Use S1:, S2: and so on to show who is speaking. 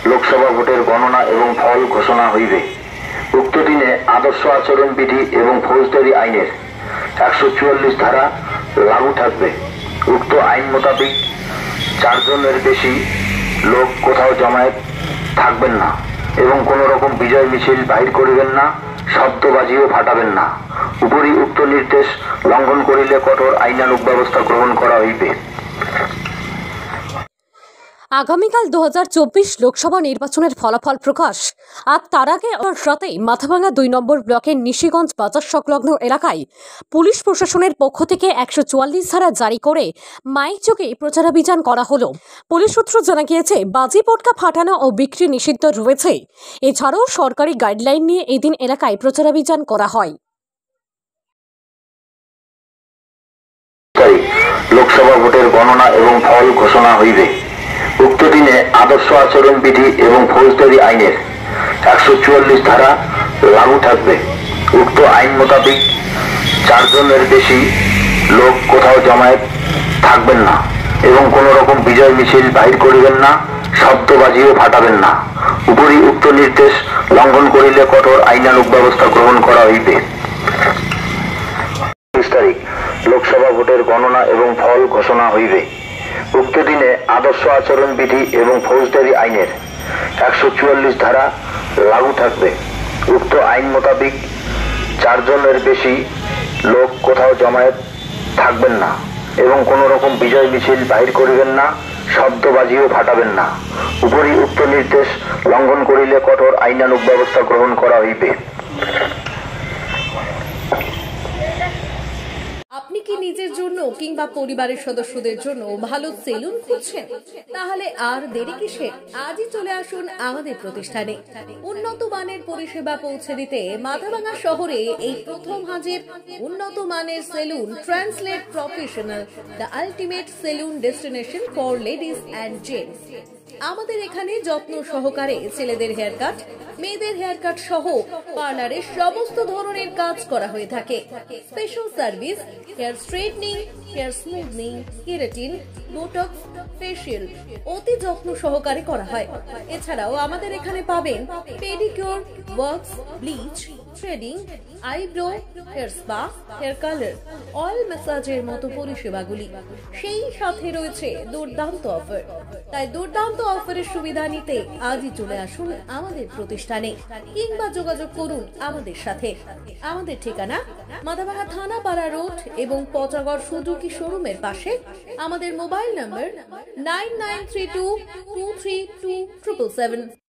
S1: লোকসভা ভোটের গণনা এবং ফল ঘোষণা হইবে। উক্ত দিনে আদর্শ আচরণ বিধি এবং ফৌজদারি আইনের 144 ধারা লাগু থাকবে। উক্ত আইন মোতাবেক 4 জনের বেশি লোক কোথাও জমায়েত থাকবেন না এবং কোন রকম বিজয় মিছিল বাহির করিবেন না, শব্দবাজিও ফাটাবেন না। উপরি উক্ত নির্দেশ লঙ্ঘন করিলে কঠোর আইনানুগ ব্যবস্থা গ্রহণ করা হইবে।
S2: আগামীকাল 2024 লোকসভা নির্বাচনের ফলাফল প্রকাশ। আর তার আগে রাতে মাথাভাঙ্গা 2 নম্বর ব্লকের নিশিগঞ্জ বাজার সংলগ্ন এলাকায় পুলিশ প্রশাসনের পক্ষ থেকে 144 ধারা জারি করে মাইক যোগে প্রচারাভিযান করা হলো। পুলিশ সূত্র জানা গিয়েছে, বাজি পটকা ফাটানো ও বিক্রি নিষিদ্ধ রয়েছে। এছাড়াও সরকারি গাইডলাইন নিয়ে এদিন এলাকায় প্রচারাভিযান করা হয়।
S1: লোকসভা ভোটের গণনা এবং ফল ঘোষণা হইবে। উক্ত দিনে আদর্শ আচরণ বিধি এবং ফৌজদারি আইনের 144 ধারা লাগু থাকবে। উক্ত আইন মোতাবেক 4 জনের বেশি লোক কোথাও জমায়েত থাকবেন না এবং কোন রকম বিজয় মিছিল বাহির করিবেন না, শব্দবাজিও ফাটাবেন না। উপরি উক্ত নির্দেশ লঙ্ঘন করিলে কঠোর আইনানুগ ব্যবস্থা গ্রহণ করা হইবে। 30 তারিখ লোকসভা ভোটের গণনা এবং ফল ঘোষণা হইবে। উক্ত দিনে আদর্শ আচরণ বিধি এবং ফৌজদারি আইনের 144 ধারা লাগু থাকবে। উক্ত আইন মোতাবেক 4 জনের বেশি লোক কোথাও জমায়েত থাকবেন না এবং কোন রকম বিজয় মিছিল বাহির করিবেন না, শব্দবাজিও ফাটাবেন না। উপরি উক্ত নির্দেশ লঙ্ঘন করিলে কঠোর আইনানুগ ব্যবস্থা গ্রহণ করা হইবে।
S2: আপনি কি নিজের জন্য কিংবা পরিবারের সদস্যদের জন্য ভালো সেলুন খুঁজছেন? তাহলে আর দেরি কিসের? আজই চলে আসুন আমাদের প্রতিষ্ঠানে। উন্নত মানের পরিষেবা পৌঁছে দিতে মাথাভাঙ্গা শহরে এই প্রথম হাজির উন্নত মানের salon translate professional, the ultimate salon destination for ladies and gents. আমাদের এখানে যত্ন সহকারে ছেলেদের হেয়ার কাট, মেয়েদের হেয়ার কাট সহ পার্লারের সমস্ত ধরনের কাজ করা হয়ে থাকে। Special service, hair straightening, hair smoothing, keratin, botox, facial অতি যত্ন সহকারে করা হয়। এছাড়াও আমাদের এখানে পাবেন pedicure, wax, bleach, threading, eyebrow, hair spa, hair colour, oil ম্যাসাজের মতো পরিষেবাগুলি। সেই সাথে রয়েছে দুর্দান্ত অফার। তাই দুর্দান্ত অফারের সুবিধা নিতে আজই চলে আসুন আমাদের প্রতিষ্ঠানে কিংবা যোগাযোগ করুন আমাদের সাথে। আমাদের ঠিকানা মাথাভাঙ্গা থানাপাড়া রোড এবং পচাগড় সুজুকি শোরুমের পাশে। আমাদের মোবাইল নম্বর 9932232777।